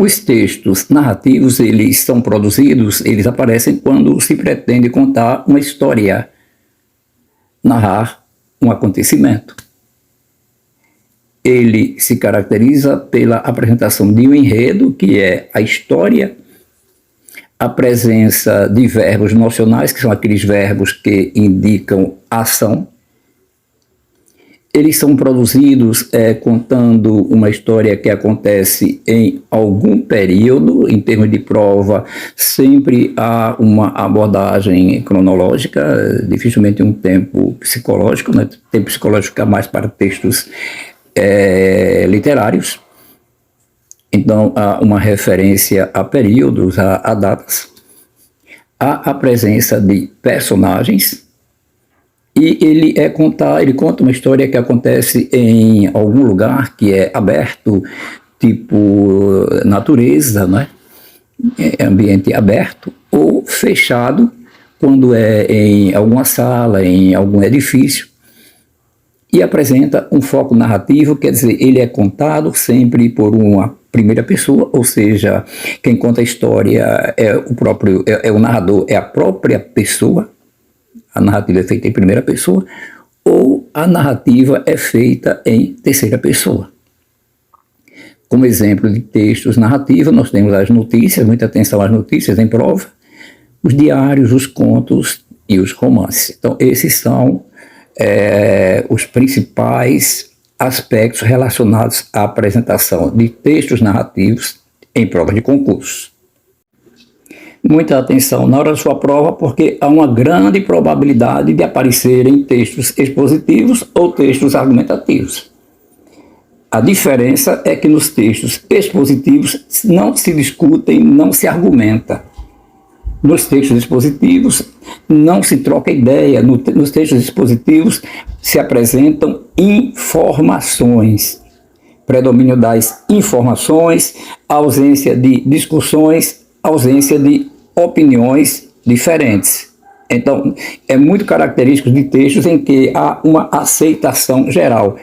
Os textos narrativos, eles são produzidos, eles aparecem quando se pretende contar uma história, narrar um acontecimento. Ele se caracteriza pela apresentação de um enredo, que é a história, a presença de verbos nocionais, que são aqueles verbos que indicam ação. Eles são produzidos contando uma história que acontece em algum período. Em termos de prova, sempre há uma abordagem cronológica, dificilmente um tempo psicológico, né? Tempo psicológico fica mais para textos literários. Então, há uma referência a períodos, a datas. Há a presença de personagens. E ele conta uma história que acontece em algum lugar que é aberto, tipo natureza, né? Ambiente aberto, ou fechado, quando é em alguma sala, em algum edifício, e apresenta um foco narrativo, quer dizer, ele é contado sempre por uma primeira pessoa, ou seja, quem conta a história é o narrador, é a própria pessoa. A narrativa é feita em primeira pessoa, ou a narrativa é feita em terceira pessoa. Como exemplo de textos narrativos, nós temos as notícias, muita atenção às notícias em prova, os diários, os contos e os romances. Então, esses são os principais aspectos relacionados à apresentação de textos narrativos em prova de concurso. Muita atenção na hora da sua prova, porque há uma grande probabilidade de aparecerem textos expositivos ou textos argumentativos. A diferença é que nos textos expositivos não se discutem, não se argumenta. Nos textos expositivos não se troca ideia, nos textos expositivos se apresentam informações. Predomínio das informações, ausência de discussões, ausência de opiniões diferentes. Então, é muito característico de textos em que há uma aceitação geral.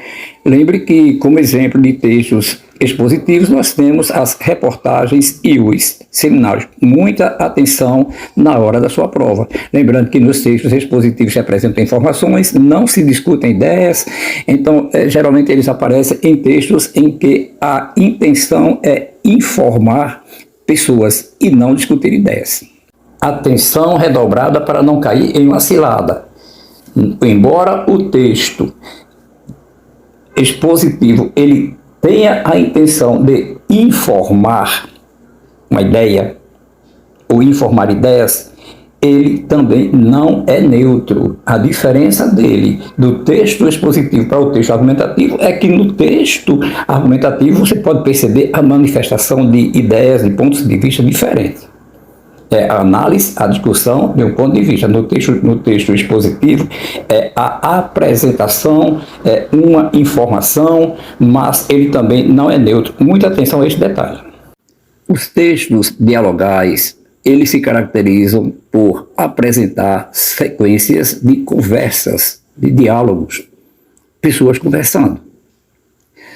Lembre que, como exemplo de textos expositivos, nós temos as reportagens e os seminários. Muita atenção na hora da sua prova. Lembrando que nos textos expositivos se apresentam informações, não se discutem ideias, então, geralmente eles aparecem em textos em que a intenção é informar pessoas e não discutir ideias. Atenção redobrada para não cair em uma cilada. Embora o texto expositivo ele tenha a intenção de informar uma ideia ou informar ideias, ele também não é neutro. A diferença dele do texto expositivo para o texto argumentativo é que no texto argumentativo você pode perceber a manifestação de ideias e pontos de vista diferentes. É a análise, a discussão de um ponto de vista. No texto expositivo é a apresentação, é uma informação, mas ele também não é neutro. Muita atenção a este detalhe. Os textos dialogais, eles se caracterizam por apresentar sequências de conversas, de diálogos, pessoas conversando.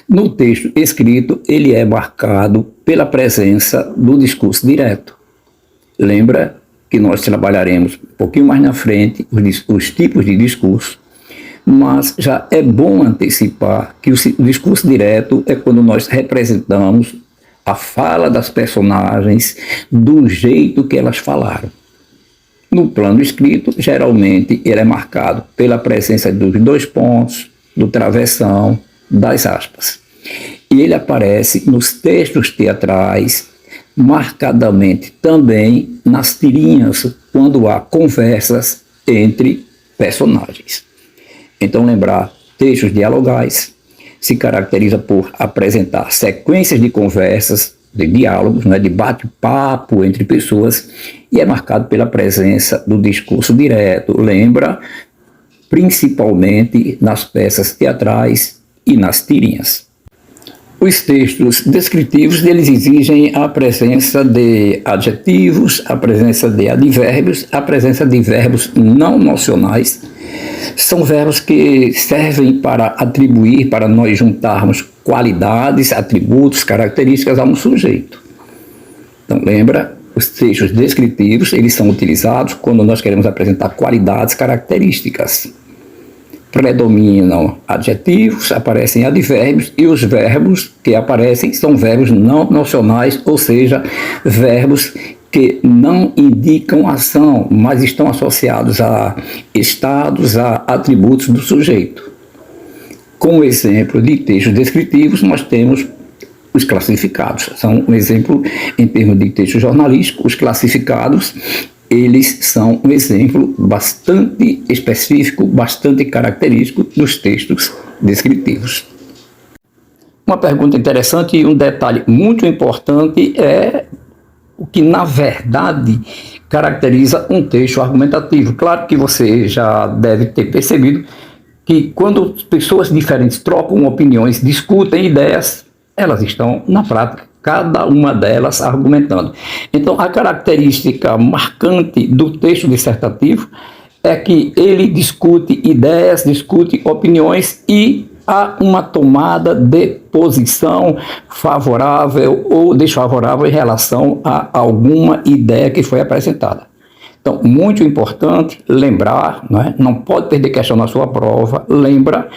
No texto escrito, ele é marcado pela presença do discurso direto. Lembra que nós trabalharemos um pouquinho mais na frente os tipos de discurso, mas já é bom antecipar que o discurso direto é quando nós representamos a fala das personagens do jeito que elas falaram. No plano escrito, geralmente ele é marcado pela presença dos dois pontos, do travessão, das aspas. E ele aparece nos textos teatrais, marcadamente também nas tirinhas, quando há conversas entre personagens. Então, lembrar, textos dialogais se caracteriza por apresentar sequências de conversas, de diálogos, né, de bate-papo entre pessoas, e é marcado pela presença do discurso direto. Lembra, principalmente nas peças teatrais e nas tirinhas. Os textos descritivos, eles exigem a presença de adjetivos, a presença de advérbios, a presença de verbos não nocionais. São verbos que servem para atribuir, para nós juntarmos qualidades, atributos, características a um sujeito. Então, lembra, os textos descritivos, eles são utilizados quando nós queremos apresentar qualidades, características. Predominam adjetivos, aparecem advérbios, e os verbos que aparecem são verbos não nocionais, ou seja, verbos que não indicam ação, mas estão associados a estados, a atributos do sujeito. Como exemplo de textos descritivos, nós temos os classificados. São um exemplo em termos de texto jornalístico. Os classificados, eles são um exemplo bastante específico, bastante característico dos textos descritivos. Uma pergunta interessante e um detalhe muito importante é o que, na verdade, caracteriza um texto argumentativo. Claro que você já deve ter percebido que quando pessoas diferentes trocam opiniões, discutem ideias, elas estão na prática, cada uma delas argumentando. Então, a característica marcante do texto dissertativo é que ele discute ideias, discute opiniões e há uma tomada de posição favorável ou desfavorável em relação a alguma ideia que foi apresentada. Então, muito importante lembrar, não pode perder questão na sua prova, lembra,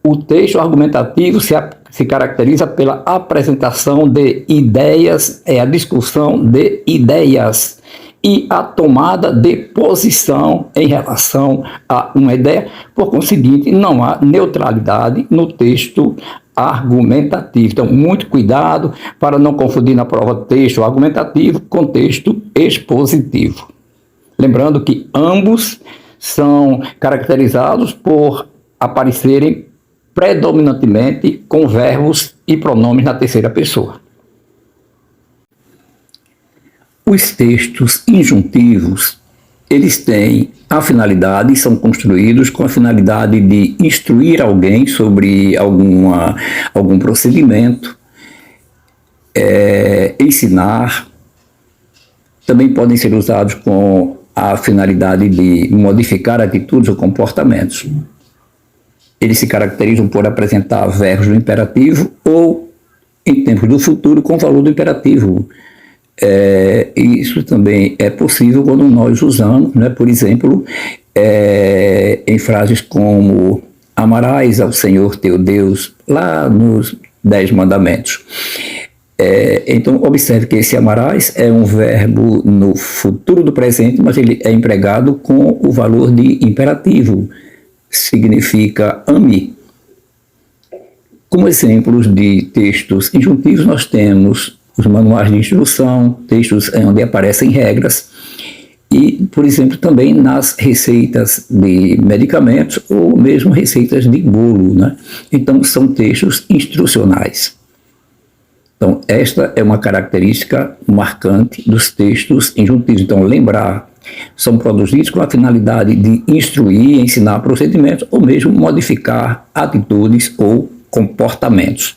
o texto argumentativo se caracteriza pela apresentação de ideias, a discussão de ideias e a tomada de posição em relação a uma ideia. Por conseguinte, não há neutralidade no texto argumentativo. Então, muito cuidado para não confundir na prova texto argumentativo com texto expositivo. Lembrando que ambos são caracterizados por aparecerem predominantemente com verbos e pronomes na terceira pessoa. Os textos injuntivos, eles têm a finalidade, são construídos com a finalidade de instruir alguém sobre algum procedimento, ensinar. Também podem ser usados com a finalidade de modificar atitudes ou comportamentos. Eles se caracterizam por apresentar verbos do imperativo ou, em tempos do futuro, com o valor do imperativo. Isso também é possível quando nós usamos, por exemplo, em frases como amarás ao Senhor teu Deus, lá nos 10 mandamentos. Então, observe que esse amarás é um verbo no futuro do presente, mas ele é empregado com o valor de imperativo. Significa ame. Como exemplos de textos injuntivos, nós temos os manuais de instrução, textos onde aparecem regras, e, por exemplo, também nas receitas de medicamentos ou mesmo receitas de bolo. Então, são textos instrucionais. Então, esta é uma característica marcante dos textos injuntivos. Então, lembrar, são produzidos com a finalidade de instruir, ensinar procedimentos ou mesmo modificar atitudes ou comportamentos.